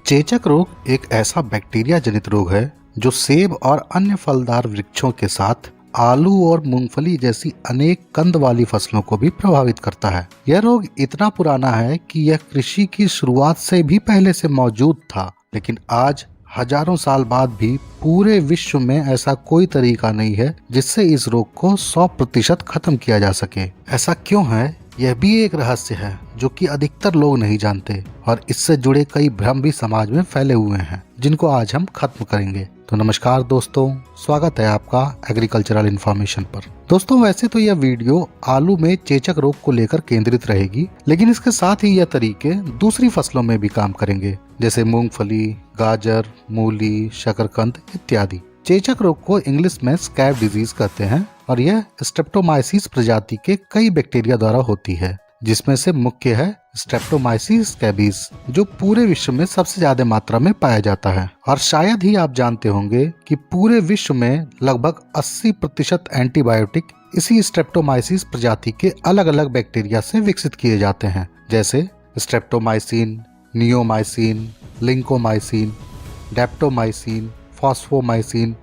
चेचक रोग एक ऐसा बैक्टीरिया जनित रोग है जो सेब और अन्य फलदार वृक्षों के साथ आलू और मूंगफली जैसी अनेक कंद वाली फसलों को भी प्रभावित करता है। यह रोग इतना पुराना है कि यह कृषि की शुरुआत से भी पहले से मौजूद था, लेकिन आज हजारों साल बाद भी पूरे विश्व में ऐसा कोई तरीका नहीं है जिससे इस रोग को 100% खत्म किया जा सके। ऐसा क्यों है, यह भी एक रहस्य है जो कि अधिकतर लोग नहीं जानते और इससे जुड़े कई भ्रम भी समाज में फैले हुए हैं जिनको आज हम खत्म करेंगे। तो नमस्कार दोस्तों, स्वागत है आपका एग्रीकल्चरल इन्फॉर्मेशन पर। दोस्तों, वैसे तो यह वीडियो आलू में चेचक रोग को लेकर केंद्रित रहेगी, लेकिन इसके साथ ही यह तरीके दूसरी फसलों में भी काम करेंगे, जैसे मूंगफली, गाजर, मूली, शकरकंद इत्यादि। चेचक रोग को इंग्लिश में स्कैब डिजीज कहते हैं और यह स्ट्रेप्टोमाइसिस प्रजाति के कई बैक्टीरिया द्वारा होती है, जिसमें से मुख्य है स्ट्रेप्टोमाइसिस स्कैबिस, जो पूरे विश्व में सबसे ज्यादा मात्रा में पाया जाता है। और शायद ही आप जानते होंगे कि पूरे विश्व में लगभग 80% एंटीबायोटिक इसी स्ट्रेप्टोमाइसिस प्रजाति के अलग अलग बैक्टीरिया से विकसित किए जाते हैं, जैसे streptomycin, neomycin, lincomycin, daptomycin, fosfomycin,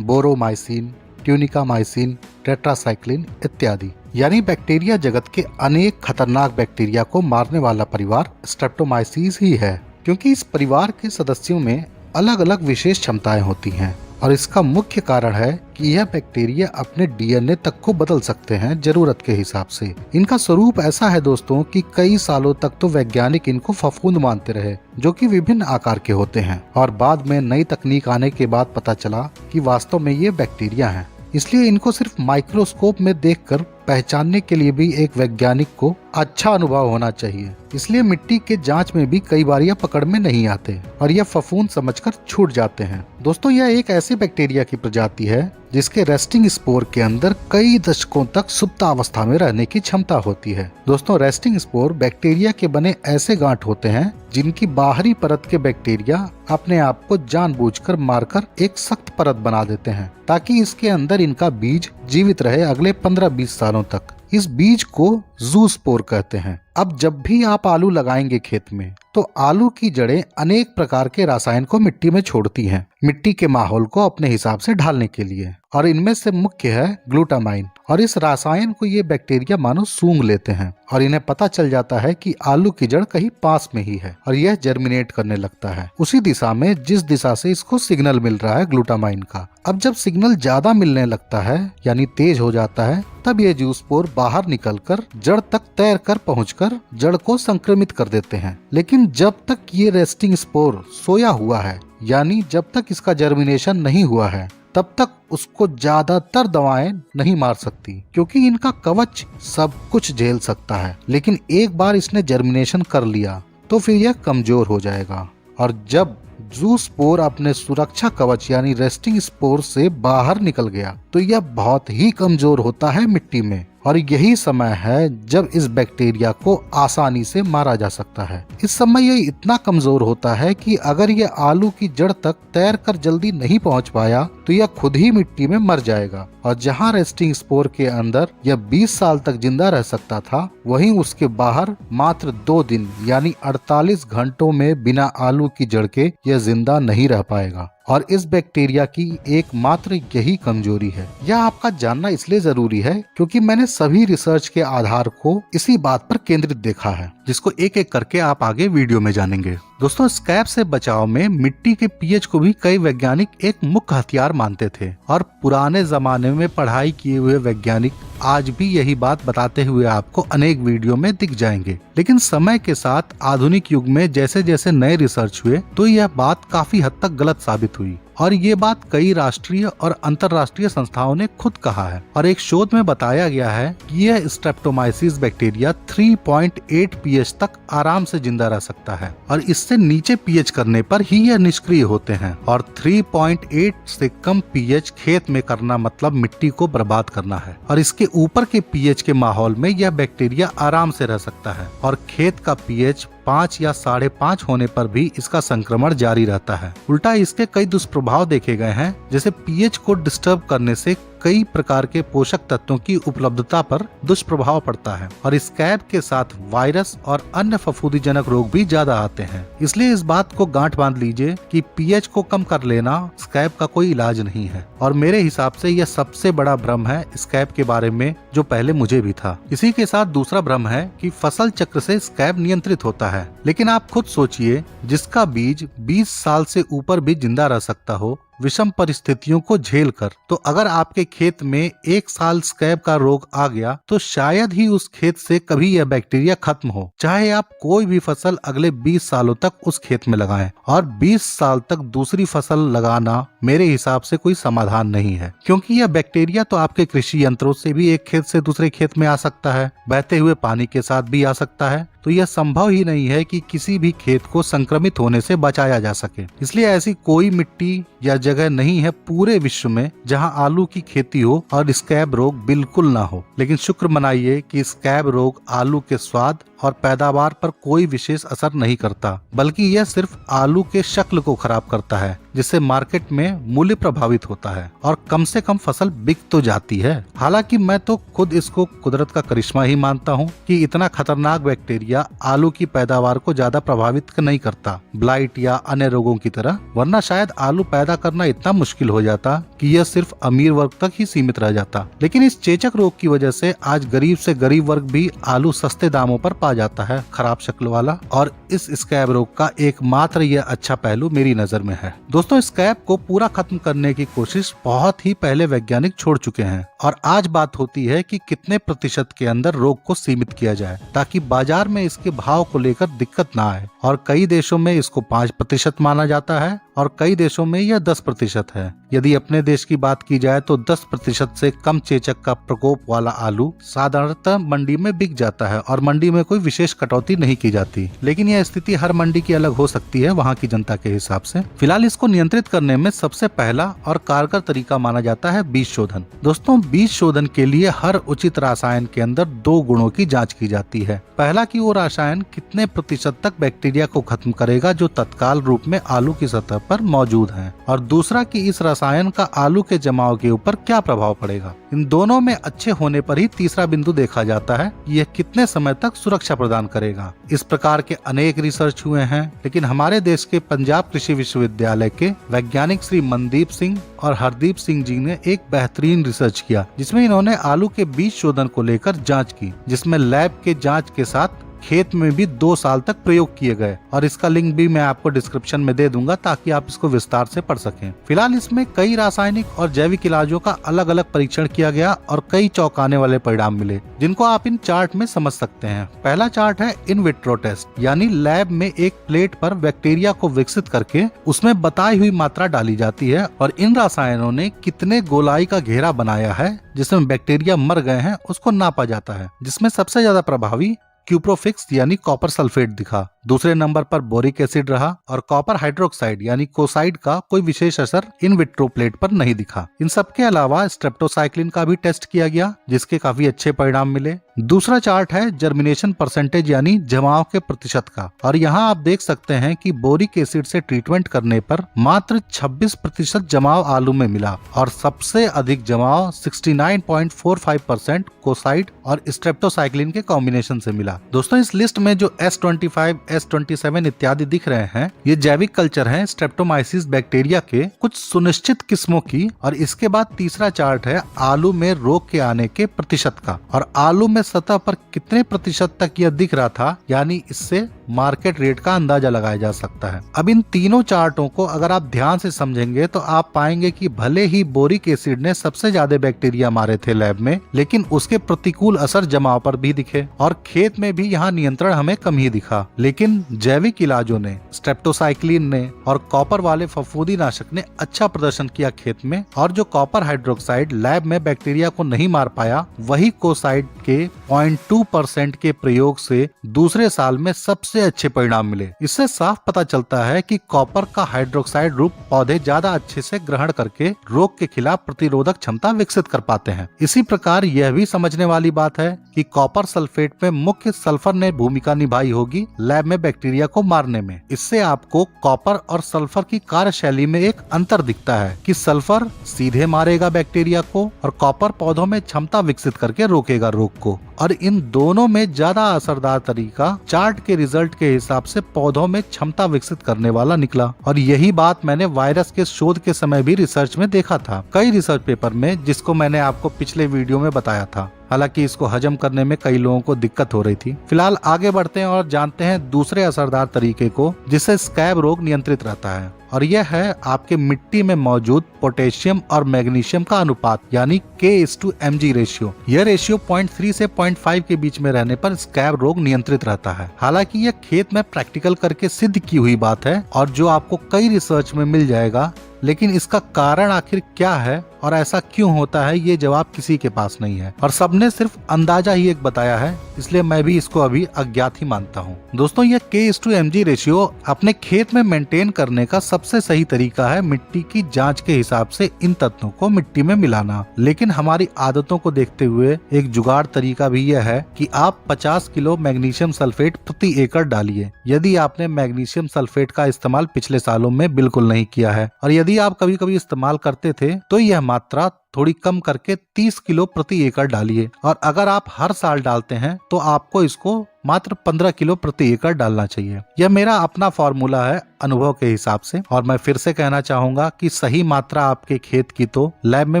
boromycin, tunicamycin, tetracycline इत्यादि। यानी बैक्टीरिया जगत के अनेक खतरनाक बैक्टीरिया को मारने वाला परिवार स्ट्रेप्टोमाइसिस ही है, क्योंकि इस परिवार के सदस्यों में अलग अलग विशेष क्षमताएं होती हैं और इसका मुख्य कारण है कि यह बैक्टीरिया अपने डीएनए तक को बदल सकते हैं जरूरत के हिसाब से। इनका स्वरूप ऐसा है दोस्तों कि कई सालों तक तो वैज्ञानिक इनको फफूंद मानते रहे, जो कि विभिन्न आकार के होते हैं, और बाद में नई तकनीक आने के बाद पता चला कि वास्तव में ये बैक्टीरिया हैं। इसलिए इनको सिर्फ माइक्रोस्कोप में देखकर पहचानने के लिए भी एक वैज्ञानिक को अच्छा अनुभव होना चाहिए। इसलिए मिट्टी के जांच में भी कई बार यह पकड़ में नहीं आते और यह फफूंद समझकर छूट जाते हैं। दोस्तों, यह एक ऐसी बैक्टीरिया की प्रजाति है जिसके रेस्टिंग स्पोर के अंदर कई दशकों तक सुप्तावस्था में रहने की क्षमता होती है। दोस्तों, रेस्टिंग स्पोर बैक्टीरिया के बने ऐसे गांठ होते हैं जिनकी बाहरी परत के बैक्टीरिया अपने आप को जानबूझकर मारकर एक सख्त परत बना देते हैं ताकि इसके अंदर इनका बीज जीवित रहे अगले 15-20 सालों तक। इस बीज को जूस्पोर कहते हैं। अब जब भी आप आलू लगाएंगे खेत में, तो आलू की जड़ें अनेक प्रकार के रसायन को मिट्टी में छोड़ती हैं, मिट्टी के माहौल को अपने हिसाब से ढालने के लिए, और इनमें से मुख्य है ग्लूटामाइन। और इस रसायन को ये बैक्टीरिया मानो सूंघ लेते हैं और इन्हें पता चल जाता है कि आलू की जड़ कहीं पास में ही है और यह जर्मिनेट करने लगता है उसी दिशा में जिस दिशा से इसको सिग्नल मिल रहा है ग्लूटामाइन का। अब जब सिग्नल ज्यादा मिलने लगता है यानी तेज हो जाता है, तब ये जूस्पोर बाहर निकलकर जड़ तक तैर कर पहुंचकर जड़ को संक्रमित कर देते हैं। लेकिन जब तक ये रेस्टिंग स्पोर सोया हुआ है, यानी जब तक इसका जर्मिनेशन नहीं हुआ है, तब तक उसको ज्यादातर दवाएं नहीं मार सकती, क्योंकि इनका कवच सब कुछ झेल सकता है। लेकिन एक बार इसने जर्मिनेशन कर लिया तो फिर यह कमजोर हो जाएगा, और जब जूस्पोर अपने सुरक्षा कवच यानी रेस्टिंग स्पोर से बाहर निकल गया तो यह बहुत ही कमजोर होता है मिट्टी में, और यही समय है जब इस बैक्टीरिया को आसानी से मारा जा सकता है। इस समय यह इतना कमजोर होता है कि अगर यह आलू की जड़ तक तैर कर जल्दी नहीं पहुंच पाया तो यह खुद ही मिट्टी में मर जाएगा, और जहां रेस्टिंग स्पोर के अंदर यह 20 साल तक जिंदा रह सकता था, वहीं उसके बाहर मात्र 2 दिन यानी 48 घंटों में बिना आलू की जड़ के यह जिंदा नहीं रह पाएगा। और इस बैक्टीरिया की एकमात्र यही कमजोरी है। यह आपका जानना इसलिए जरूरी है क्योंकि मैंने सभी रिसर्च के आधार को इसी बात पर केंद्रित देखा है, जिसको एक एक करके आप आगे वीडियो में जानेंगे। दोस्तों, स्कैब से बचाव में मिट्टी के पीएच को भी कई वैज्ञानिक एक मुख्य हथियार मानते थे, और पुराने जमाने में पढ़ाई किए हुए वैज्ञानिक आज भी यही बात बताते हुए आपको अनेक वीडियो में दिख जाएंगे। लेकिन समय के साथ आधुनिक युग में जैसे जैसे नए रिसर्च हुए तो यह बात काफी हद तक गलत साबित हुई, और ये बात कई राष्ट्रीय और अंतर्राष्ट्रीय संस्थाओं ने खुद कहा है। और एक शोध में बताया गया है कि यह स्ट्रेप्टोमाइसिस बैक्टीरिया 3.8 पीएच तक आराम से जिंदा रह सकता है, और इससे नीचे पीएच करने पर ही यह निष्क्रिय होते हैं। और 3.8 से कम पीएच खेत में करना मतलब मिट्टी को बर्बाद करना है, और इसके ऊपर के पीएच के माहौल में यह बैक्टीरिया आराम से रह सकता है, और खेत का पीएच 5 या 5.5 होने पर भी इसका संक्रमण जारी रहता है। उल्टा इसके कई दुष्प्रभाव देखे गए हैं, जैसे पीएच को डिस्टर्ब करने से कई प्रकार के पोषक तत्वों की उपलब्धता पर दुष्प्रभाव पड़ता है और स्कैब के साथ वायरस और अन्य फफूंदीजनक रोग भी ज्यादा आते हैं। इसलिए इस बात को गांठ बांध लीजिए कि पीएच को कम कर लेना स्कैब का कोई इलाज नहीं है और मेरे हिसाब से यह सबसे बड़ा भ्रम है स्कैब के बारे में जो पहले मुझे भी था। इसी के साथ दूसरा भ्रम है कि फसल चक्र से स्कैब नियंत्रित होता है, लेकिन आप खुद सोचिए, जिसका बीज 20 साल से ऊपर भी जिंदा रह सकता हो विषम परिस्थितियों को झेल कर, तो अगर आपके खेत में 1 साल स्कैब का रोग आ गया तो शायद ही उस खेत से कभी यह बैक्टीरिया खत्म हो, चाहे आप कोई भी फसल अगले 20 सालों तक उस खेत में लगाएं। और 20 साल तक दूसरी फसल लगाना मेरे हिसाब से कोई समाधान नहीं है, क्योंकि यह बैक्टीरिया तो आपके कृषि यंत्रों से भी एक खेत से दूसरे खेत में आ सकता है, बहते हुए पानी के साथ भी आ सकता है। तो यह संभव ही नहीं है कि किसी भी खेत को संक्रमित होने से बचाया जा सके। इसलिए ऐसी कोई मिट्टी या जगह नहीं है पूरे विश्व में जहां आलू की खेती हो और स्कैब रोग बिल्कुल ना हो। लेकिन शुक्र मनाइए कि स्कैब रोग आलू के स्वाद और पैदावार पर कोई विशेष असर नहीं करता, बल्कि यह सिर्फ आलू के शक्ल को खराब करता है, जिससे मार्केट में मूल्य प्रभावित होता है और कम से कम फसल बिक तो जाती है। हालांकि मैं तो खुद इसको कुदरत का करिश्मा ही मानता हूँ कि इतना खतरनाक बैक्टीरिया आलू की पैदावार को ज्यादा प्रभावित नहीं करता, ब्लाइट या अन्य रोगों की तरह, वरना शायद आलू पैदा करना इतना मुश्किल हो जाता कि यह सिर्फ अमीर वर्ग तक ही सीमित रह जाता। लेकिन इस चेचक रोग की वजह से आज गरीब से गरीब वर्ग भी आलू सस्ते दामों पर पा जाता है, खराब शक्ल वाला। और इस स्कैब रोग का एकमात्र यह अच्छा पहलू मेरी नजर में है। दोस्तों, स्कैब को पूरा खत्म करने की कोशिश बहुत ही पहले वैज्ञानिक छोड़ चुके हैं और आज बात होती है कि कितने प्रतिशत के अंदर रोग को सीमित किया जाए ताकि बाजार में इसके भाव को लेकर दिक्कत ना आए। और कई देशों में इसको 5% माना जाता है और कई देशों में यह 10% है। यदि अपने देश की बात की जाए तो 10% से कम चेचक का प्रकोप वाला आलू साधारणतः मंडी में बिक जाता है और मंडी में कोई विशेष कटौती नहीं की जाती। लेकिन यह स्थिति हर मंडी की अलग हो सकती है वहाँ की जनता के हिसाब से। फिलहाल इसको नियंत्रित करने में सबसे पहला और कारगर तरीका माना जाता है बीज शोधन। दोस्तों, बीज शोधन के लिए हर उचित रसायन के अंदर 2 गुणों की जाँच की जाती है। पहला कि वो रसायन कितने प्रतिशत तक बैक्टीरिया को खत्म करेगा जो तत्काल रूप में आलू की सतह पर मौजूद हैं, और दूसरा कि इस रसायन का आलू के जमाव के ऊपर क्या प्रभाव पड़ेगा। इन दोनों में अच्छे होने पर ही तीसरा बिंदु देखा जाता है, यह कितने समय तक सुरक्षा प्रदान करेगा। इस प्रकार के अनेक रिसर्च हुए हैं, लेकिन हमारे देश के पंजाब कृषि विश्वविद्यालय के वैज्ञानिक श्री मनदीप सिंह और हरदीप सिंह जी ने एक बेहतरीन रिसर्च किया, जिसमें इन्होंने आलू के बीज शोधन को लेकर जाँच की, जिसमें लैब के जाँच के साथ खेत में भी 2 साल तक प्रयोग किए गए और इसका लिंक भी मैं आपको डिस्क्रिप्शन में दे दूंगा ताकि आप इसको विस्तार से पढ़ सकें। फिलहाल इसमें कई रासायनिक और जैविक इलाजों का अलग अलग परीक्षण किया गया और कई चौंकाने वाले परिणाम मिले, जिनको आप इन चार्ट में समझ सकते हैं। पहला चार्ट है इन विट्रो टेस्ट, यानी लैब में एक प्लेट पर बैक्टीरिया को विकसित करके उसमें बताई हुई मात्रा डाली जाती है और इन रसायनों ने कितने गोलाई का घेरा बनाया है जिसमें बैक्टीरिया मर गए हैं उसको नापा जाता है, जिसमें सबसे ज्यादा प्रभावी क्यूप्रोफिक्स यानी कॉपर सल्फेट दिखा। दूसरे नंबर पर बोरिक एसिड रहा और कॉपर हाइड्रोक्साइड यानी कोसाइड का कोई विशेष असर इन विट्रो प्लेट पर नहीं दिखा। इन सब के अलावा स्ट्रेप्टोसाइक्लिन का भी टेस्ट किया गया, जिसके काफी अच्छे परिणाम मिले। दूसरा चार्ट है जर्मिनेशन परसेंटेज यानी जमाव के प्रतिशत का, और यहाँ आप देख सकते हैं कि बोरिक एसिड से ट्रीटमेंट करने पर मात्र 26% जमाव आलू में मिला और सबसे अधिक जमाव 69.45% कोसाइड और स्ट्रेप्टोसाइक्लिन के कॉम्बिनेशन से मिला। दोस्तों, इस लिस्ट में जो S25, S27 इत्यादि दिख रहे हैं, ये जैविक कल्चर हैं स्ट्रेप्टोमाइसिस बैक्टीरिया के कुछ सुनिश्चित किस्मों की। और इसके बाद तीसरा चार्ट है आलू में रोग के आने के प्रतिशत का, और आलू में सतह पर कितने प्रतिशत तक यह दिख रहा था, यानी इससे मार्केट रेट का अंदाजा लगाया जा सकता है। अब इन तीनों चार्टों को अगर आप ध्यान से समझेंगे तो आप पाएंगे कि भले ही बोरिक एसिड ने सबसे ज्यादा बैक्टीरिया मारे थे लैब में, लेकिन उसके प्रतिकूल असर जमाव पर भी दिखे और खेत में भी यहाँ नियंत्रण हमें कम ही दिखा। लेकिन जैविक इलाजों ने, स्ट्रेप्टोसाइक्लिन ने और कॉपर वाले फफूंदीनाशक ने अच्छा प्रदर्शन किया खेत में, और जो कॉपर हाइड्रोक्साइड लैब में बैक्टीरिया को नहीं मार पाया, वही कोसाइड के 0.2% के प्रयोग से दूसरे साल में सबसे अच्छे परिणाम मिले। इससे साफ पता चलता है कि कॉपर का हाइड्रोक्साइड रूप पौधे ज्यादा अच्छे से ग्रहण करके रोग के खिलाफ प्रतिरोधक क्षमता विकसित कर पाते हैं। इसी प्रकार यह भी समझने वाली बात है कि कॉपर सल्फेट में मुख्य सल्फर ने भूमिका निभाई होगी लैब में बैक्टीरिया को मारने में। इससे आपको कॉपर और सल्फर की कार्यशैली में एक अंतर दिखता है कि सल्फर सीधे मारेगा बैक्टीरिया को और कॉपर पौधों में क्षमता विकसित करके रोकेगा रोग को। और इन दोनों में ज्यादा असरदार तरीका चार्ट के रिजल्ट के हिसाब से पौधों में क्षमता विकसित करने वाला निकला। और यही बात मैंने वायरस के शोध के समय भी रिसर्च में देखा था, कई रिसर्च पेपर में, जिसको मैंने आपको पिछले वीडियो में बताया था। हालांकि इसको हजम करने में कई लोगों को दिक्कत हो रही थी। फिलहाल आगे बढ़ते हैं और जानते हैं दूसरे असरदार तरीके को जिससे स्कैब रोग नियंत्रित रहता है, और यह है आपके मिट्टी में मौजूद पोटेशियम और मैग्नीशियम का अनुपात, यानी K/mg रेशियो। यह रेशियो 0.3 से 0.5 के बीच में रहने पर स्कैब रोग नियंत्रित रहता है। हालांकि यह खेत में प्रैक्टिकल करके सिद्ध की हुई बात है और जो आपको कई रिसर्च में मिल जाएगा, लेकिन इसका कारण आखिर क्या है और ऐसा क्यों होता है, ये जवाब किसी के पास नहीं है और सबने सिर्फ अंदाजा ही एक बताया है, इसलिए मैं भी इसको अभी अज्ञात ही मानता हूँ। दोस्तों, ये K/mg रेशियो अपने खेत में मेंटेन करने का सबसे सही तरीका है मिट्टी की जांच के हिसाब से इन तत्वों को मिट्टी में मिलाना। लेकिन हमारी आदतों को देखते हुए एक जुगाड़ तरीका भी यह है कि आप 50 किलो मैग्नीशियम सल्फेट प्रति एकड़ डालिए, यदि आपने मैग्नीशियम सल्फेट का इस्तेमाल पिछले सालों में बिल्कुल नहीं किया है। और यदि आप कभी कभी इस्तेमाल करते थे तो यह मात्रा थोड़ी कम करके 30 किलो प्रति एकड़ डालिए। और अगर आप हर साल डालते हैं तो आपको इसको मात्र 15 किलो प्रति एकड़ डालना चाहिए। यह मेरा अपना फॉर्मूला है अनुभव के हिसाब से, और मैं फिर से कहना चाहूंगा कि सही मात्रा आपके खेत की तो लैब में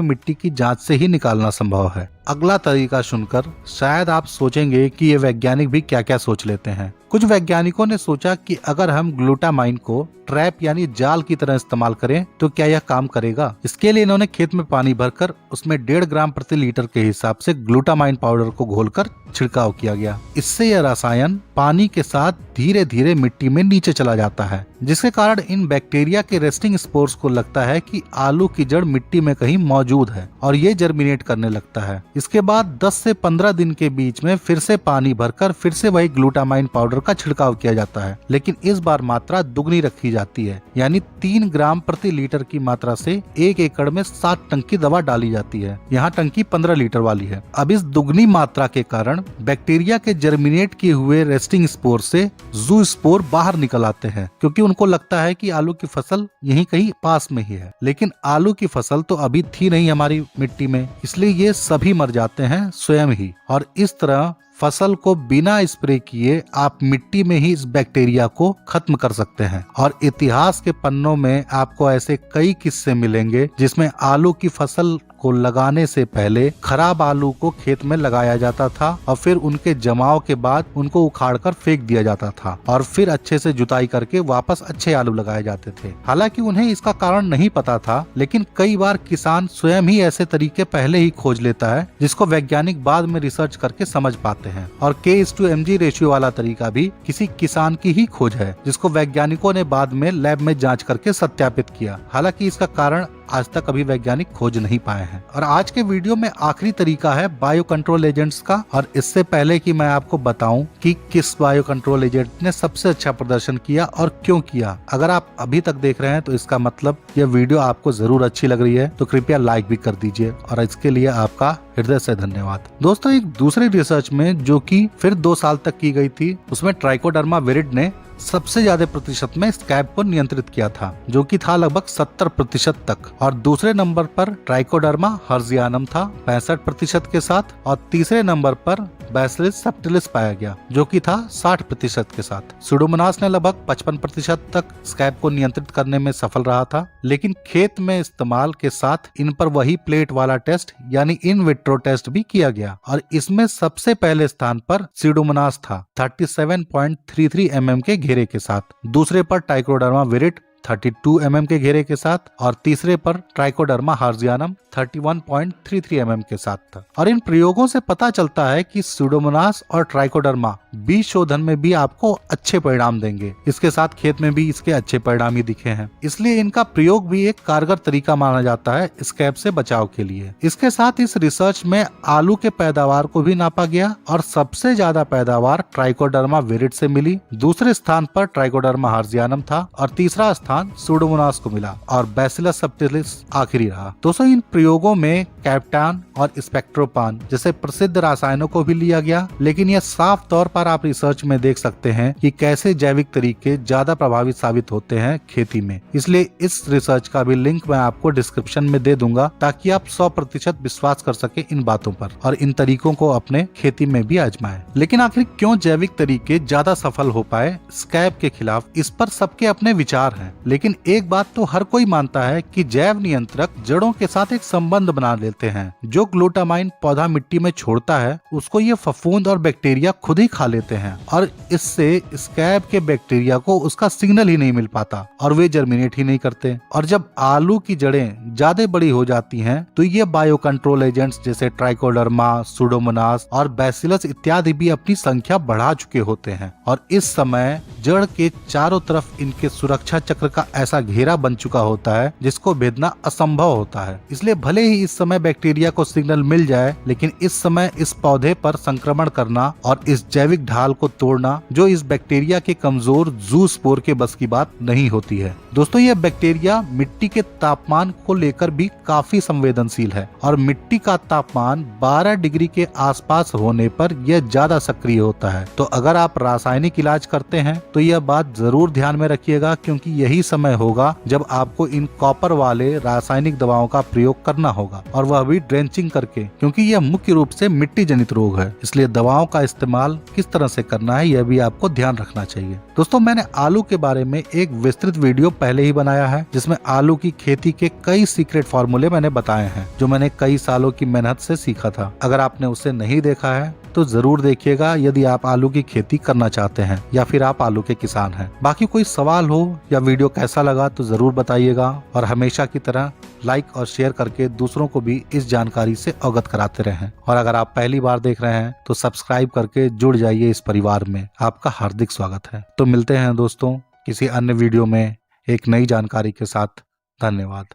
मिट्टी की जांच से ही निकालना संभव है। अगला तरीका सुनकर शायद आप सोचेंगे कि ये वैज्ञानिक भी क्या क्या सोच लेते हैं। कुछ वैज्ञानिकों ने सोचा कि अगर हम ग्लूटामाइन को ट्रैप यानी जाल की तरह इस्तेमाल करें तो क्या यह काम करेगा। इसके लिए इन्होंने खेत में पानी भरकर उसमें 1.5 ग्राम प्रति लीटर के हिसाब से ग्लूटामाइन पाउडर को घोलकर छिड़काव किया गया। इससे यह रसायन पानी के साथ धीरे धीरे मिट्टी में नीचे चला जाता है, जिसके कारण इन बैक्टीरिया के रेस्टिंग स्पोर्स को लगता है कि आलू की जड़ मिट्टी में कहीं मौजूद है और ये जर्मिनेट करने लगता है। इसके बाद 10 से 15 दिन के बीच में फिर से पानी भरकर फिर से वही ग्लूटामाइन पाउडर का छिड़काव किया जाता है, लेकिन इस बार मात्रा दुगनी रखी जाती है, यानी 3 ग्राम प्रति लीटर की मात्रा से 1 एकड़ में 7 टंकी दवा डाली जाती है। यहाँ टंकी 15 लीटर वाली है। अब इस दुगनी मात्रा के कारण बैक्टीरिया के जर्मिनेट किए हुए रेस्टिंग स्पोर से जू स्पोर बाहर निकल आते हैं, क्योंकि उनको लगता है कि आलू की फसल यहीं कहीं पास में ही है। लेकिन आलू की फसल तो अभी थी नहीं हमारी मिट्टी में, इसलिए ये सभी मर जाते हैं स्वयं ही। और इस तरह फसल को बिना स्प्रे किए आप मिट्टी में ही इस बैक्टीरिया को खत्म कर सकते हैं। और इतिहास के पन्नों में आपको ऐसे कई किस्से मिलेंगे जिसमें आलू की फसल को लगाने से पहले खराब आलू को खेत में लगाया जाता था और फिर उनके जमाव के बाद उनको उखाड़कर फेंक दिया जाता था और फिर अच्छे से जुताई करके वापस अच्छे आलू लगाए जाते थे। हालांकि उन्हें इसका कारण नहीं पता था, लेकिन कई बार किसान स्वयं ही ऐसे तरीके पहले ही खोज लेता है जिसको वैज्ञानिक बाद में रिसर्च करके समझ पाते हैं। और K/mg रेशियो वाला तरीका भी किसी किसान की ही खोज है, जिसको वैज्ञानिकों ने बाद में लैब में जांच करके सत्यापित किया। हालांकि इसका कारण आज तक अभी वैज्ञानिक खोज नहीं पाए हैं। और आज के वीडियो में आखिरी तरीका है बायो कंट्रोल एजेंट्स का। और इससे पहले कि मैं आपको बताऊं कि किस बायो कंट्रोल एजेंट ने सबसे अच्छा प्रदर्शन किया और क्यों किया, अगर आप अभी तक देख रहे हैं तो इसका मतलब यह वीडियो आपको जरूर अच्छी लग रही है, तो कृपया लाइक भी कर दीजिए और इसके लिए आपका हृदय से धन्यवाद। दोस्तों, एक दूसरी रिसर्च में जो कि फिर 2 साल तक की गई थी, उसमें ट्राइकोडर्मा विरिड ने सबसे ज्यादा प्रतिशत में स्कैब को नियंत्रित किया था, जो कि था लगभग 70% तक। और दूसरे नंबर पर ट्राइकोडर्मा हर्जियानम था 65% के साथ, और तीसरे नंबर पर बैसिलस सबटिलिस पाया गया, जो कि था 60% के साथ। सुडोमोनास ने लगभग 55% तक स्कैब को नियंत्रित करने में सफल रहा था, लेकिन खेत में इस्तेमाल के साथ इन पर वही प्लेट वाला टेस्ट यानी इन विट्रो टेस्ट भी किया गया, और इसमें सबसे पहले स्थान पर सुडोमोनास था 37.33 mm के घेरे के साथ, दूसरे पर ट्राइकोडर्मा विरिड 32 mm के घेरे के साथ, और तीसरे पर ट्राइकोडर्मा हर्जियानम 31.33 mm के साथ था। और इन प्रयोगों से पता चलता है कि सुडोमोनास और ट्राइकोडर्मा बीज शोधन में भी आपको अच्छे परिणाम देंगे। इसके साथ खेत में भी इसके अच्छे परिणाम ही दिखे हैं, इसलिए इनका प्रयोग भी एक कारगर तरीका माना जाता है स्कैब से बचाव के लिए। इसके साथ इस रिसर्च में आलू के पैदावार को भी नापा गया और सबसे ज्यादा पैदावार ट्राइकोडर्मा विरिड से मिली। दूसरे स्थान पर ट्राइकोडर्मा हर्जियानम था और तीसरा स्थान स्थान सूडोमोनास को मिला और बैसिलस सबटिलिस आखिरी रहा। दोस्तों इन प्रयोगों में कैप्टान और स्पेक्ट्रोपान जैसे प्रसिद्ध रसायनों को भी लिया गया, लेकिन यह साफ तौर पर आप रिसर्च में देख सकते हैं कि कैसे जैविक तरीके ज्यादा प्रभावी साबित होते हैं खेती में। इसलिए इस रिसर्च का भी लिंक मैं आपको डिस्क्रिप्शन में दे दूंगा ताकि आप 100% विश्वास कर सके इन बातों पर और इन तरीकों को अपने खेती में भी आजमाएं। लेकिन आखिर क्यों जैविक तरीके ज्यादा सफल हो पाए स्कैब के खिलाफ, इस पर सबके अपने विचार हैं। लेकिन एक बात तो हर कोई मानता है कि जैव नियंत्रक जड़ों के साथ एक संबंध बना लेते हैं। जो ग्लूटामाइन पौधा मिट्टी में छोड़ता है उसको ये फफूंद और बैक्टीरिया खुद ही खा लेते हैं और इससे स्कैब के बैक्टीरिया को उसका सिग्नल ही नहीं मिल पाता और वे जर्मिनेट ही नहीं करते। और जब आलू की जड़ें ज्यादा बड़ी हो जाती हैं तो ये बायो कंट्रोल एजेंट्स जैसे ट्राइकोडर्मा, सूडोमोनास और बैसिलस इत्यादि भी अपनी संख्या बढ़ा चुके होते हैं और इस समय जड़ के चारों तरफ इनके सुरक्षा चक्र का ऐसा घेरा बन चुका होता है जिसको भेदना असंभव होता है। इसलिए भले ही इस समय बैक्टीरिया को सिग्नल मिल जाए, लेकिन इस समय इस पौधे पर संक्रमण करना और इस जैविक ढाल को तोड़ना जो इस बैक्टीरिया के कमजोर जूस्पोर के बस की बात नहीं होती है। दोस्तों यह बैक्टीरिया मिट्टी के तापमान को लेकर भी काफी संवेदनशील है और मिट्टी का तापमान 12 डिग्री के आसपास होने पर यह ज्यादा सक्रिय होता है। तो अगर आप रासायनिक इलाज करते हैं तो यह बात जरूर ध्यान में रखिएगा, क्योंकि यही समय होगा जब आपको इन कॉपर वाले रासायनिक दवाओं का प्रयोग करना होगा और वह भी ड्रेंचिंग करके, क्योंकि यह मुख्य रूप से मिट्टी जनित रोग है। इसलिए दवाओं का इस्तेमाल किस तरह से करना है यह भी आपको ध्यान रखना चाहिए। दोस्तों मैंने आलू के बारे में एक विस्तृत वीडियो पहले ही बनाया है जिसमें आलू की खेती के कई सीक्रेट फॉर्मूले मैंने बताए हैं जो मैंने कई सालों की मेहनत से सीखा था। अगर आपने उसे नहीं देखा है तो जरूर देखिएगा यदि आप आलू की खेती करना चाहते हैं या फिर आप आलू के किसान हैं। बाकी कोई सवाल हो या वीडियो कैसा लगा तो जरूर बताइएगा और हमेशा की तरह लाइक और शेयर करके दूसरों को भी इस जानकारी से अवगत कराते रहें। और अगर आप पहली बार देख रहे हैं तो सब्सक्राइब करके जुड़ जाइए इस परिवार में। आपका हार्दिक स्वागत है। तो मिलते हैं दोस्तों किसी अन्य वीडियो में एक नई जानकारी के साथ। धन्यवाद।